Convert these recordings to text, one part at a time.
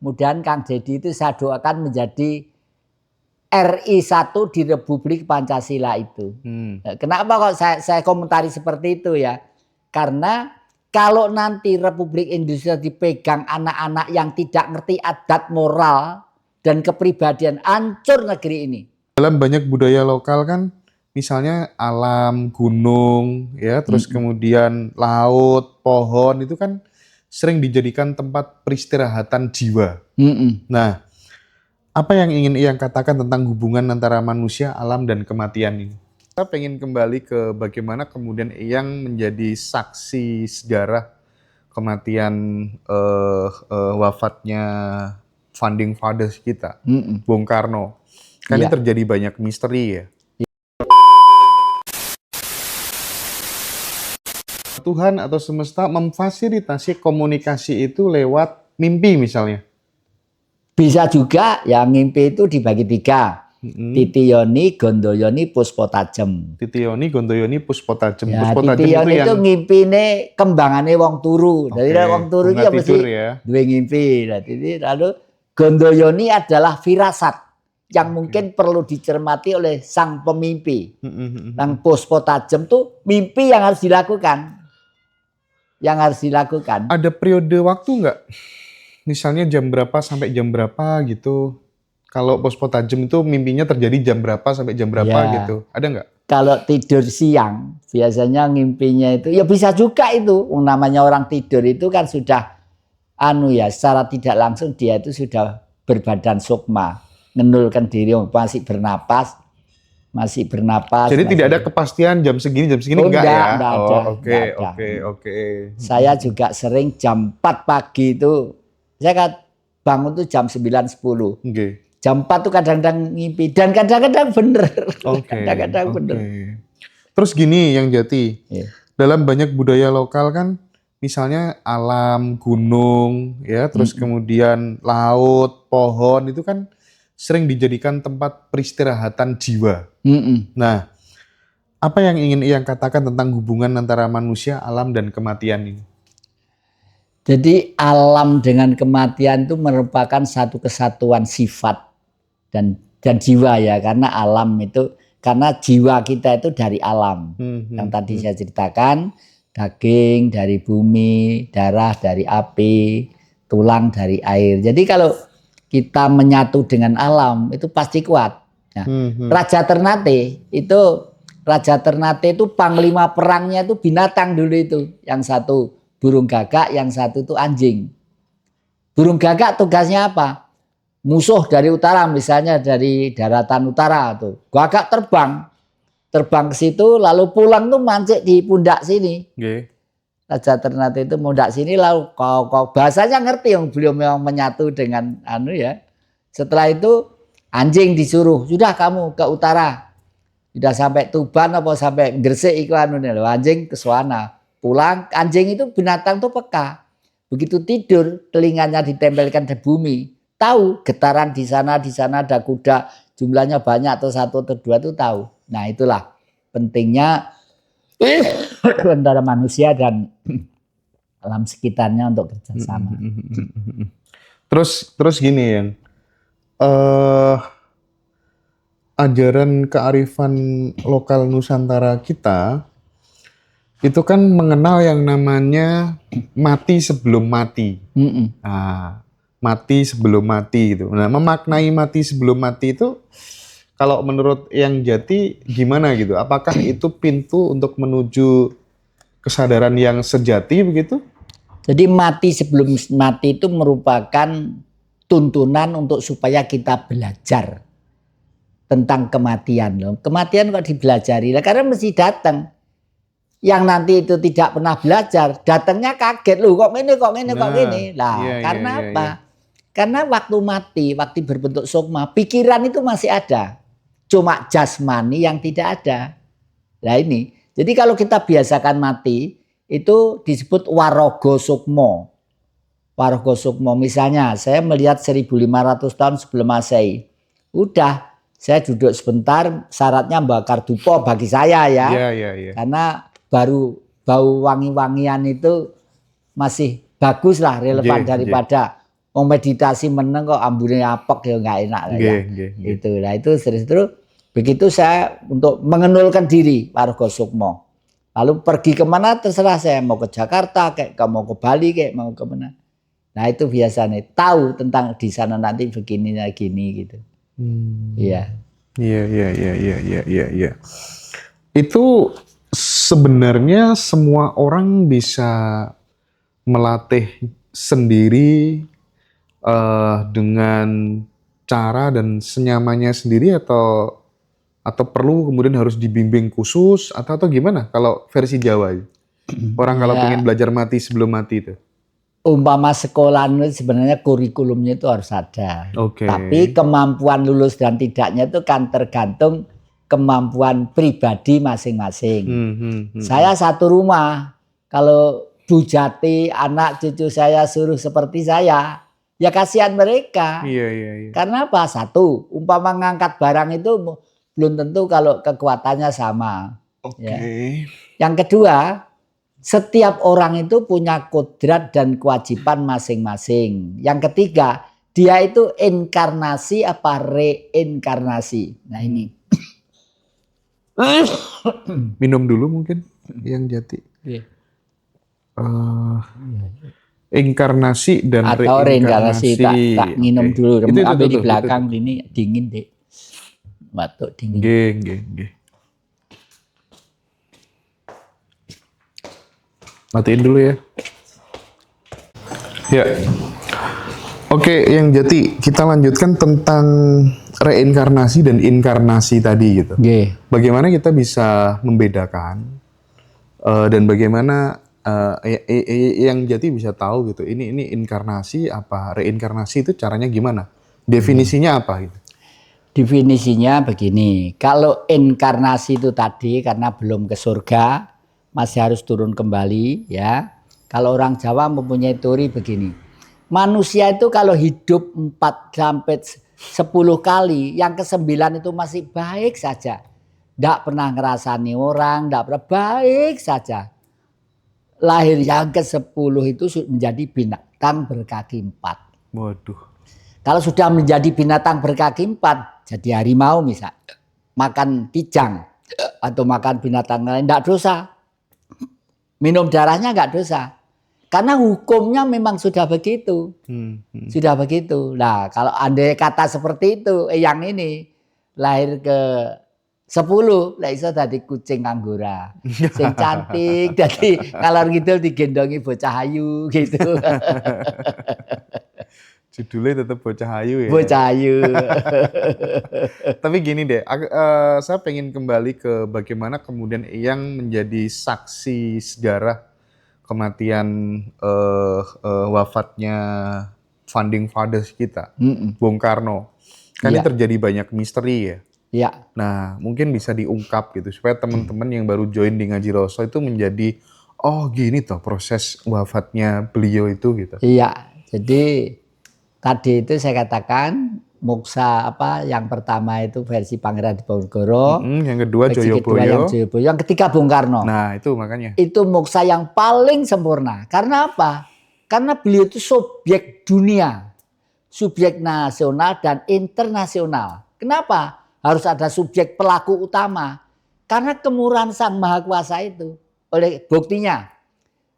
Mudah-mudahan Kang Deddy itu saya doakan menjadi RI 1 di Republik Pancasila itu. Kenapa kok saya komentari seperti itu ya? Karena kalau nanti Republik Indonesia dipegang anak-anak yang tidak ngerti adat moral dan kepribadian, hancur negeri ini. Dalam banyak budaya lokal kan, misalnya alam, gunung, ya, terus kemudian laut, pohon, itu kan sering dijadikan tempat peristirahatan jiwa. Nah, apa yang ingin Iyang katakan tentang hubungan antara manusia, alam, dan kematian ini? Kita pengen kembali ke bagaimana kemudian Iyang menjadi saksi sejarah kematian wafatnya founding fathers kita, Bung Karno. Kan ini terjadi banyak misteri ya. Tuhan atau semesta memfasilitasi komunikasi itu lewat mimpi misalnya. Bisa juga ya, mimpi itu dibagi 3. Titiyoni, Gondoyoni, Puspotajem. Titiyoni, Gondoyoni, Puspotajem. Ya, Puspotajem Titiyoni itu yang ngimpine kembangane wong turu. Jadi wong turu iki mesti ya. duwe ngimpi. Lalu Gondoyoni adalah firasat yang mungkin perlu dicermati oleh sang pemimpi. Yang Puspotajem tuh mimpi yang harus dilakukan. Ada periode waktu nggak? Misalnya jam berapa sampai jam berapa gitu. Kalau Puspotajem itu mimpinya terjadi jam berapa sampai jam berapa gitu. Ada nggak? Kalau tidur siang biasanya ngimpinya itu ya bisa juga itu. Namanya orang tidur itu kan sudah secara tidak langsung dia itu sudah berbadan sukma, ngendulkan diri, masih bernapas. Jadi tidak ada kepastian jam segini enggak ya? Enggak ada. Oke. Saya juga sering jam 4 pagi itu, saya kan bangun tuh jam 9.10. Jam 4 tuh kadang-kadang ngimpi dan kadang-kadang bener. Kadang-kadang bener. Terus gini yang Jati, dalam banyak budaya lokal kan, misalnya alam, gunung, ya, terus kemudian laut, pohon, itu kan sering dijadikan tempat peristirahatan jiwa. Nah, apa yang ingin Iyang katakan tentang hubungan antara manusia, alam, dan kematian ini? Jadi alam dengan kematian itu merupakan satu kesatuan sifat dan jiwa ya, karena alam itu, karena jiwa kita itu dari alam. Yang tadi saya ceritakan, daging dari bumi, darah dari api, tulang dari air. Jadi kalau kita menyatu dengan alam itu pasti kuat. Nah, Raja Ternate itu panglima perangnya itu binatang dulu itu. Yang satu burung gagak, yang satu itu anjing. Burung gagak tugasnya apa? Musuh dari utara, misalnya dari daratan utara tuh. Gagak terbang ke situ lalu pulang tuh mancik di pundak sini. Raja Ternate itu mundak sini lalu kau bahasanya ngerti yang beliau memang menyatu dengan Setelah itu anjing disuruh, sudah kamu ke utara. Sudah sampai Tuban apa sampai Gresik iku anjing ke sana. Pulang, anjing itu binatang tuh peka. Begitu tidur, telinganya ditempelkan di bumi. Tahu getaran di sana ada kuda, jumlahnya banyak atau 1 atau 2 itu tahu. Nah, itulah pentingnya antara manusia dan alam sekitarnya untuk kerjasama. Terus gini yang ajaran kearifan lokal Nusantara kita itu kan mengenal yang namanya mati sebelum mati. Mati sebelum mati gitu. Nah, memaknai mati sebelum mati itu kalau menurut Yang Jati gimana gitu? Apakah itu pintu untuk menuju kesadaran yang sejati begitu? Jadi mati sebelum mati itu merupakan tuntunan untuk supaya kita belajar tentang kematian. Kematian kok dibelajari? Karena mesti datang. Yang nanti itu tidak pernah belajar, datangnya kaget. Loh kok ini. Karena apa? Karena waktu mati, waktu berbentuk sukma, pikiran itu masih ada. Cuma jasmani yang tidak ada. Nah ini, jadi kalau kita biasakan mati, itu disebut warogo sukmo. Warogo sukmo, misalnya saya melihat 1500 tahun sebelum Masehi. Udah, saya duduk sebentar, syaratnya bakar dupo bagi saya ya. Karena baru bau wangi-wangian itu masih bagus lah, relevan daripada Mau meditasi meneng kok ambune apek ya nggak enak lah ya. Nggih. Itu. Nah itu terus begitu saya untuk mengenulkan diri Paraga Sukma. Lalu pergi kemana terserah saya, mau ke Jakarta kayak mau ke Bali kayak mau ke mana. Nah itu biasanya tahu tentang di sana nanti begini gitu. Iya. Iya. Itu sebenarnya semua orang bisa melatih sendiri dengan cara dan senyamannya sendiri atau perlu kemudian harus dibimbing khusus atau gimana kalau versi Jawa? Orang kalau Ya, pengen belajar mati sebelum mati itu. umpama sekolah itu sebenarnya kurikulumnya itu harus ada. Oke. Tapi kemampuan lulus dan tidaknya itu kan tergantung kemampuan pribadi masing-masing. Saya satu rumah, kalau Bu Jati, anak cucu saya suruh seperti saya, ya kasihan mereka. Iya. Karena apa? Satu, umpama ngangkat barang itu belum tentu kalau kekuatannya sama. Oke. Ya. Yang kedua, setiap orang itu punya kodrat dan kewajiban masing-masing. Yang ketiga, dia itu inkarnasi apa reinkarnasi. Nah ini. Minum dulu mungkin yang Jati. Inkarnasi dan Atau reinkarnasi tak minum dulu. Itu, Ambil di belakang ini dingin deh. Batuk dingin. Nggih. Matiin dulu ya. Ya. Oke, yang Jati, kita lanjutkan tentang reinkarnasi dan inkarnasi tadi gitu. Bagaimana kita bisa membedakan dan bagaimana yang Jati bisa tahu gitu. Ini inkarnasi apa reinkarnasi itu caranya gimana? Definisinya apa gitu? Definisinya begini, kalau inkarnasi itu tadi karena belum ke surga, masih harus turun kembali ya. Kalau orang Jawa mempunyai teori begini, manusia itu kalau hidup 4 sampai 10 kali, yang ke-9 itu masih baik saja. Tidak pernah ngerasani orang, tidak pernah, baik saja. Lahir yang ke-10 itu menjadi binatang berkaki 4. Waduh. Kalau sudah menjadi binatang berkaki 4, jadi harimau misal, makan kijang atau makan binatang lain, tidak dosa. Minum darahnya nggak dosa. Karena hukumnya memang sudah begitu. Sudah begitu. Nah kalau andai kata seperti itu, yang ini lahir ke 10, lah iso dadi kucing Anggora. Sing cantik, dadi ngalor ngidul digendongi bocah ayu gitu. Judulnya tetap Bocah Ayu ya. Bocah ayu. Tapi gini deh, saya pengen kembali ke bagaimana kemudian yang menjadi saksi sejarah kematian wafatnya founding fathers kita, Bung Karno. Kan ini terjadi banyak misteri ya. Iya. Nah, mungkin bisa diungkap gitu supaya teman-teman yang baru join di Ngaji Roso itu menjadi oh gini toh proses wafatnya beliau itu gitu. Iya. Jadi tadi itu saya katakan moksa apa yang pertama itu versi Pangeran Diponegoro, yang kedua Joyoboyo, yang ketiga Bung Karno. Nah itu makanya. Itu moksa yang paling sempurna. Karena apa? Karena beliau itu subjek dunia, subjek nasional dan internasional. Kenapa? Harus ada subjek pelaku utama. Karena kemurahan Sang Maha Kuasa itu. Oleh buktinya,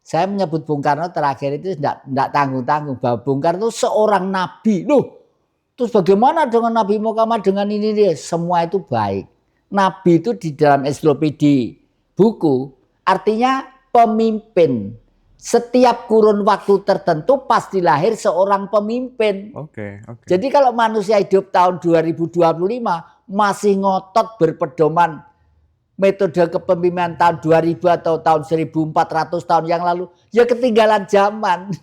saya menyebut Bung Karno terakhir itu tidak tanggung-tanggung bahwa Bung Karno itu seorang nabi. Loh, terus bagaimana dengan Nabi Muhammad dengan ini? Semua itu baik. Nabi itu di dalam ensiklopedia buku artinya pemimpin. Setiap kurun waktu tertentu pasti lahir seorang pemimpin. Oke. Jadi kalau manusia hidup tahun 2025 masih ngotot berpedoman metode kepemimpinan tahun 2000 atau tahun 1400 tahun yang lalu, ya ketinggalan zaman,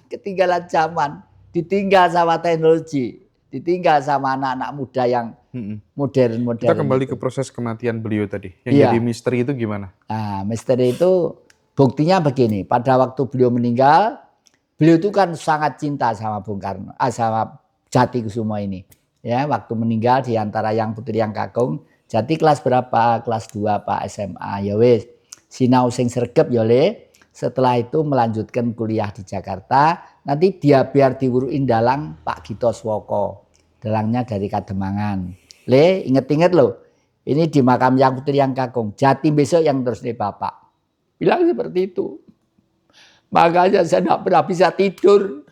ditinggal sama teknologi, ditinggal sama anak-anak muda yang modern. Kita kembali ke proses kematian beliau tadi, yang jadi misteri itu gimana? Nah, misteri itu buktinya begini, pada waktu beliau meninggal, beliau itu kan sangat cinta sama Bung Karno, sama Jati Kusumo ini. Ya, waktu meninggal di antara yang putri yang kakung, Jati kelas berapa? Kelas 2 Pak SMA. Ya wis, sinau sing sregep ya Le. Setelah itu melanjutkan kuliah di Jakarta, nanti dia biar diuruin dalang Pak Gito Swoko. Dalangnya dari Kademangan. Le, inget-inget loh. Ini di makam Yang Putri Yang Kakung. Jatim besok yang terus nih Bapak. Bilang seperti itu. Makanya saya tidak pernah bisa tidur.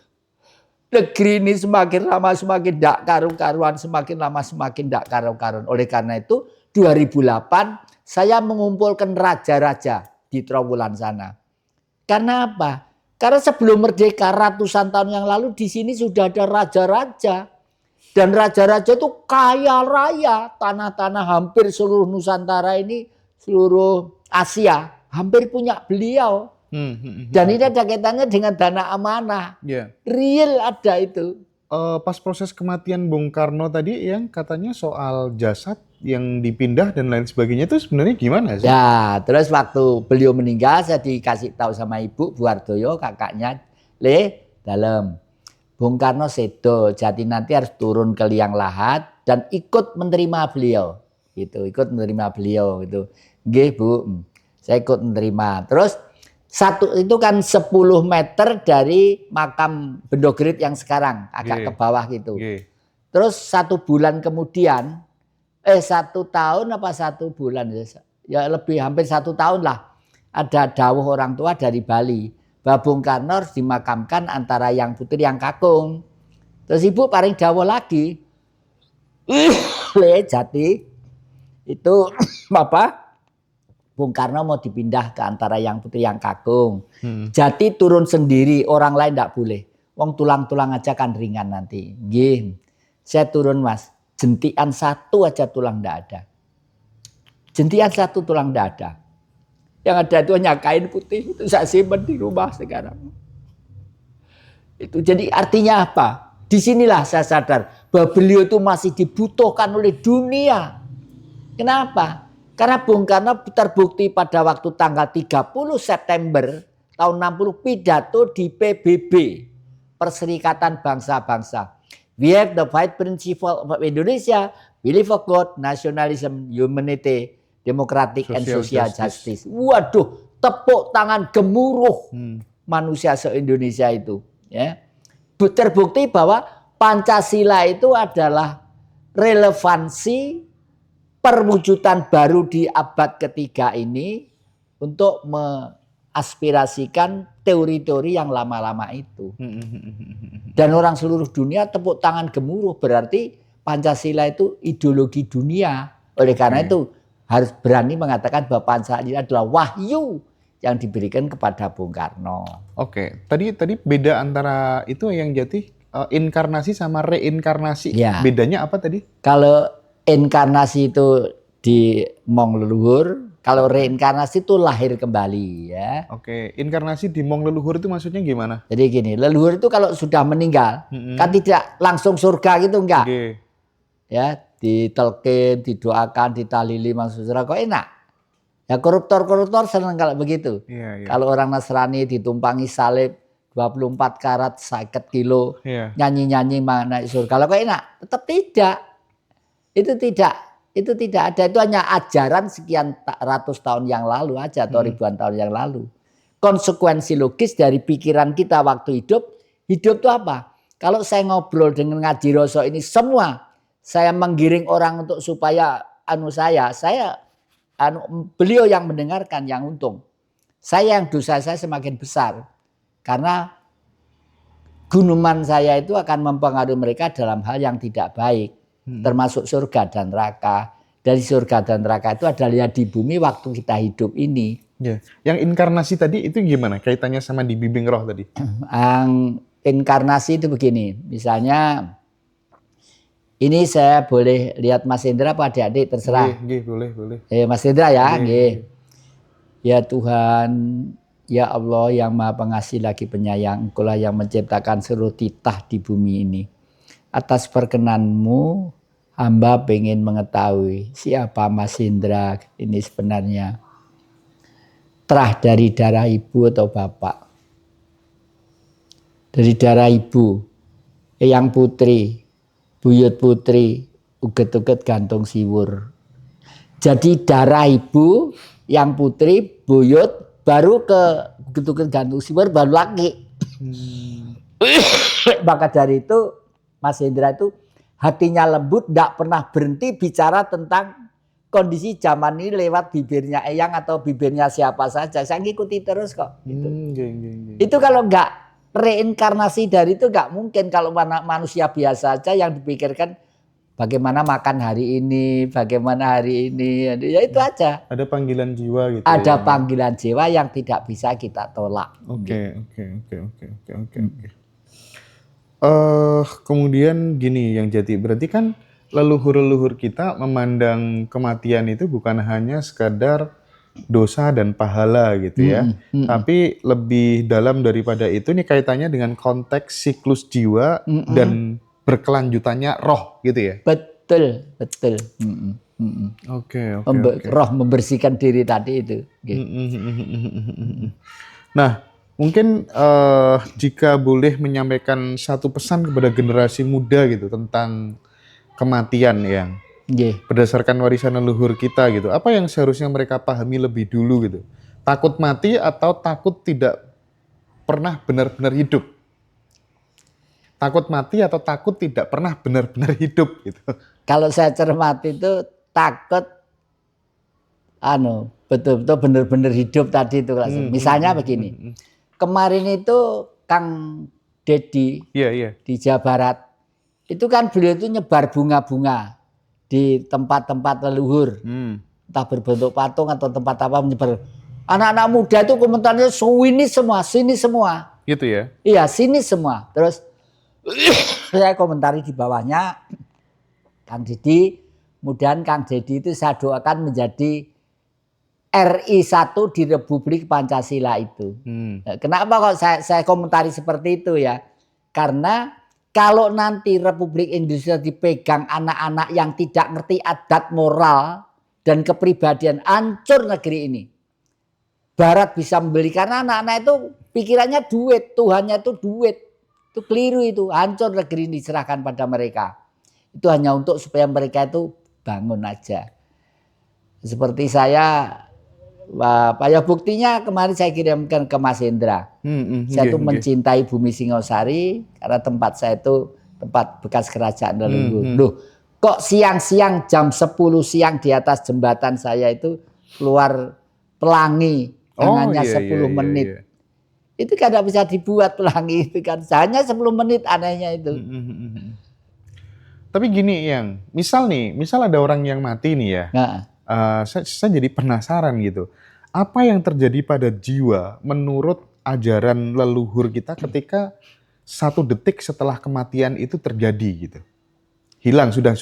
Negeri ini semakin lama semakin tidak karu-karuan. Semakin lama semakin tidak karu-karuan. Oleh karena itu 2008 saya mengumpulkan raja-raja di Trawulan sana. Karena apa? Karena sebelum merdeka ratusan tahun yang lalu di sini sudah ada raja-raja. Dan raja-raja itu kaya raya. Tanah-tanah hampir seluruh Nusantara ini, seluruh Asia, hampir punya beliau. Dan ini ada kaitannya dengan dana amanah. Yeah. Real ada itu. Pas proses kematian Bung Karno tadi yang katanya soal jasad yang dipindah dan lain sebagainya itu sebenarnya gimana sih? Ya, terus waktu beliau meninggal saya dikasih tahu sama Ibu Bu Hardoyo, kakaknya, Le, dalam. Bung Karno sedo, jadi nanti harus turun ke liang lahat dan ikut menerima beliau. Gitu, ikut menerima beliau gitu. Nggih, Bu. Saya ikut menerima. Terus satu itu kan 10 meter dari makam Bendogrit yang sekarang, agak ke bawah gitu. Terus 1 bulan kemudian, 1 tahun apa 1 bulan ya lebih hampir 1 tahun lah, ada dawuh orang tua dari Bali bahwa Bung Karno harus dimakamkan antara Yang Putri Yang Kakung. Terus Ibu paling dawuh lagi, jadi itu apa? Bung Karno mau dipindah ke antara Yang Putri Yang Kakung. Jati turun sendiri, orang lain tidak boleh. Wong tulang-tulang aja kan ringan nanti. Gih, saya turun Mas. Jentian 1 aja tulang tidak ada. Jentian 1 tulang tidak ada. Yang ada itu hanya kain putih. Itu saya simpan di rumah sekarang. Itu jadi artinya apa? Disinilah saya sadar bahwa beliau itu masih dibutuhkan oleh dunia. Kenapa? Karena Bung Karno terbukti pada waktu tanggal 30 September tahun 60 pidato di PBB, Perserikatan Bangsa-Bangsa. We have the five principles of Indonesia, belief of God, nationalism, humanity, democratic and social justice. Waduh, tepuk tangan gemuruh manusia se-Indonesia itu. Ya. Terbukti bahwa Pancasila itu adalah relevansi perwujudan baru di abad ketiga ini untuk mengaspirasikan teori-teori yang lama-lama itu. Dan orang seluruh dunia tepuk tangan gemuruh, berarti Pancasila itu ideologi dunia. Oleh karena itu harus berani mengatakan bahwa Pancasila adalah wahyu yang diberikan kepada Bung Karno. Oke, tadi beda antara itu yang Jati inkarnasi sama reinkarnasi. Ya. Bedanya apa tadi? Kalau inkarnasi itu di mong leluhur, kalau reinkarnasi itu lahir kembali ya. Oke, inkarnasi di mong leluhur itu maksudnya gimana? Jadi gini, leluhur itu kalau sudah meninggal kan tidak langsung surga gitu enggak. Ya, ditelkin, didoakan, ditalili masuk surga kok enak. Ya koruptor-koruptor senang kalau begitu. Kalau orang Nasrani ditumpangi salib 24 karat 50 kilo, nyanyi-nyanyi naik surga. Kalau kok enak, tetap tidak. Itu tidak ada, itu hanya ajaran sekian ratus tahun yang lalu aja atau ribuan tahun yang lalu. Konsekuensi logis dari pikiran kita waktu hidup itu apa? Kalau saya ngobrol dengan Ngaji Roso ini semua, saya menggiring orang untuk supaya beliau yang mendengarkan yang untung. Saya yang dosa saya semakin besar. Karena gunuman saya itu akan mempengaruhi mereka dalam hal yang tidak baik. Termasuk surga dan neraka. Dari surga dan neraka itu adalah di bumi waktu kita hidup ini. Ya. Yang inkarnasi tadi itu gimana kaitannya sama di bimbing roh tadi? Yang inkarnasi itu begini. Misalnya ini saya boleh lihat Mas Indra apa adik-adik terserah. Boleh. Mas Indra ya. Ya Tuhan, ya Allah yang Maha Pengasih lagi penyayang, Engkaulah yang menciptakan seluruh titah di bumi ini. Atas perkenanmu, hamba pengen mengetahui siapa Mas Indra ini sebenarnya. Terah dari darah ibu atau bapak? Dari darah ibu, Eyang Putri, Buyut Putri, uget-uget gantung siwur. Jadi darah ibu, Yang Putri, Buyut, baru ke uget-uget gantung siwur, baru laki. Maka dari itu Mas Hendra itu hatinya lembut, tidak pernah berhenti bicara tentang kondisi zaman ini lewat bibirnya Eyang atau bibirnya siapa saja. Saya ngikuti terus kok. Gitu. Itu kalau nggak reinkarnasi dari itu nggak mungkin. Kalau manusia biasa saja yang dipikirkan bagaimana makan hari ini, bagaimana hari ini, ya itu aja. Ada panggilan jiwa gitu. Ada panggilan jiwa yang tidak bisa kita tolak. Oke. Kemudian gini yang jadi, berarti kan leluhur-leluhur kita memandang kematian itu bukan hanya sekadar dosa dan pahala gitu ya, tapi lebih dalam daripada itu, nih kaitannya dengan konteks siklus jiwa dan berkelanjutannya roh gitu ya. Betul. Oke. Roh membersihkan diri tadi itu. Nah, mungkin jika boleh menyampaikan satu pesan kepada generasi muda gitu tentang kematian yang berdasarkan warisan leluhur kita gitu, apa yang seharusnya mereka pahami lebih dulu gitu? Takut mati atau takut tidak pernah benar-benar hidup? Takut mati atau takut tidak pernah benar-benar hidup gitu? Kalau saya cermati itu takut betul-betul benar-benar hidup tadi itu. Misalnya begini. Kemarin itu Kang Deddy di Jawa Barat, itu kan beliau itu nyebar bunga-bunga di tempat-tempat leluhur, entah berbentuk patung atau tempat apa, menyebar. Anak-anak muda itu komentarnya sini semua. Gitu ya? Iya, sini semua. Terus saya komentari di bawahnya, Kang Deddy, kemudian Kang Deddy itu saya doakan menjadi RI 1 di Republik Pancasila itu. Kenapa kok saya komentari seperti itu ya? Karena kalau nanti Republik Indonesia dipegang anak-anak yang tidak ngerti adat moral dan kepribadian, hancur negeri ini. Barat bisa membeli karena anak-anak itu pikirannya duit, Tuhannya itu duit. Itu keliru itu, hancur negeri ini diserahkan pada mereka. Itu hanya untuk supaya mereka itu bangun aja. Seperti saya, Pak, ya buktinya kemarin saya kirimkan ke Mas Hendra. Saya itu mencintai Bumi Singosari karena tempat saya itu tempat bekas kerajaan leluhur. Loh, kok siang-siang jam 10 siang di atas jembatan saya itu keluar pelangi yang hanya 10 menit. Itu kan tidak bisa dibuat pelangi itu kan. Hanya 10 menit anehnya itu. Tapi gini yang, misal ada orang yang mati nih ya. Saya jadi penasaran gitu. Apa yang terjadi pada jiwa menurut ajaran leluhur kita ketika 1 detik setelah kematian itu terjadi gitu? Hilang, sudah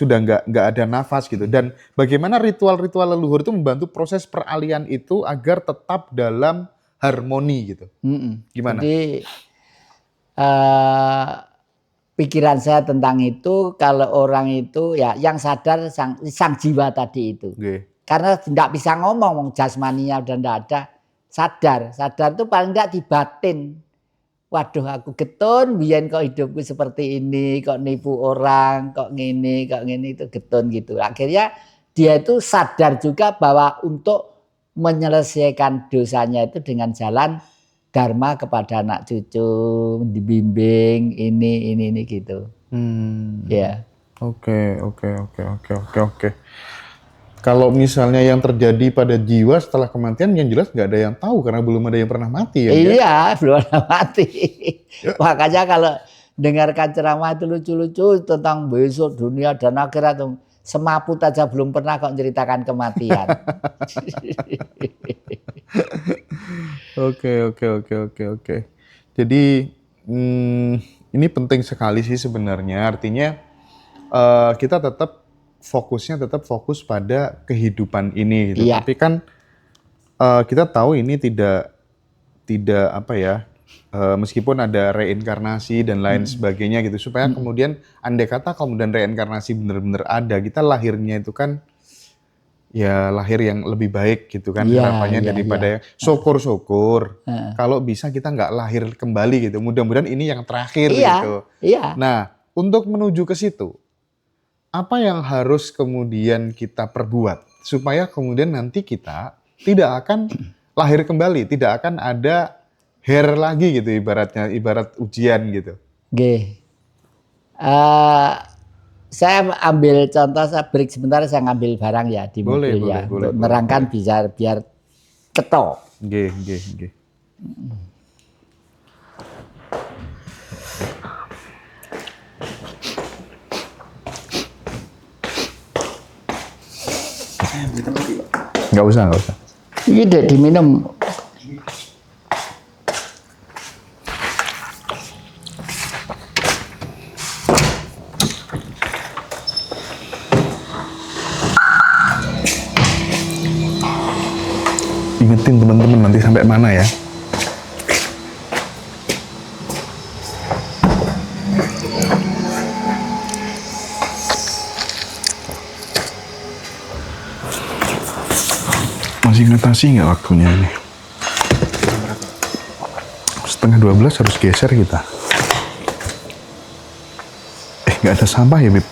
nggak ada nafas gitu. Dan bagaimana ritual-ritual leluhur itu membantu proses peralihan itu agar tetap dalam harmoni gitu. Gimana? Jadi pikiran saya tentang itu, kalau orang itu ya yang sadar sang jiwa tadi itu. Karena tidak bisa ngomong jasmaninya udah tidak ada. Sadar itu paling tidak di batin. Waduh, aku getun biyen kok hidupku seperti ini, kok nipu orang, kok ngini itu getun gitu. Akhirnya dia itu sadar juga bahwa untuk menyelesaikan dosanya itu dengan jalan dharma kepada anak cucu, dibimbing ini gitu. Ya. Oke. Kalau misalnya yang terjadi pada jiwa setelah kematian, yang jelas nggak ada yang tahu karena belum ada yang pernah mati ya. Iya, belum ada mati. Makanya kalau dengarkan ceramah itu lucu-lucu tentang besok dunia dan akhirat, semaput aja belum pernah kok ceritakan kematian. Oke. Jadi ini penting sekali sih sebenarnya. Artinya kita fokus pada kehidupan ini gitu. Iya. Tapi kan kita tahu ini tidak meskipun ada reinkarnasi dan lain sebagainya gitu, supaya kemudian andai kata kemudian reinkarnasi benar-benar ada, kita lahirnya itu kan ya lahir yang lebih baik gitu kan, harapannya daripada syukur-syukur kalau bisa kita nggak lahir kembali gitu. Mudah-mudahan ini yang terakhir gitu. Iya. Nah, untuk menuju ke situ, apa yang harus kemudian kita perbuat supaya kemudian nanti kita tidak akan lahir kembali, tidak akan ada hair lagi gitu ibarat ujian gitu. Nggih. Saya ambil contoh, saya break sebentar, saya ngambil barang ya di Boleh, mobil boleh, ya, boleh, untuk boleh, nerangkan boleh. biar ketok. Nggih, nggih, nggih. Nggak usah, nggak usah. Ini dek diminum. Ingetin teman-teman nanti sampai mana ya. Masih ngetasi nggak waktunya ini? 11:30 harus geser kita. Nggak ada sampah ya, Bib?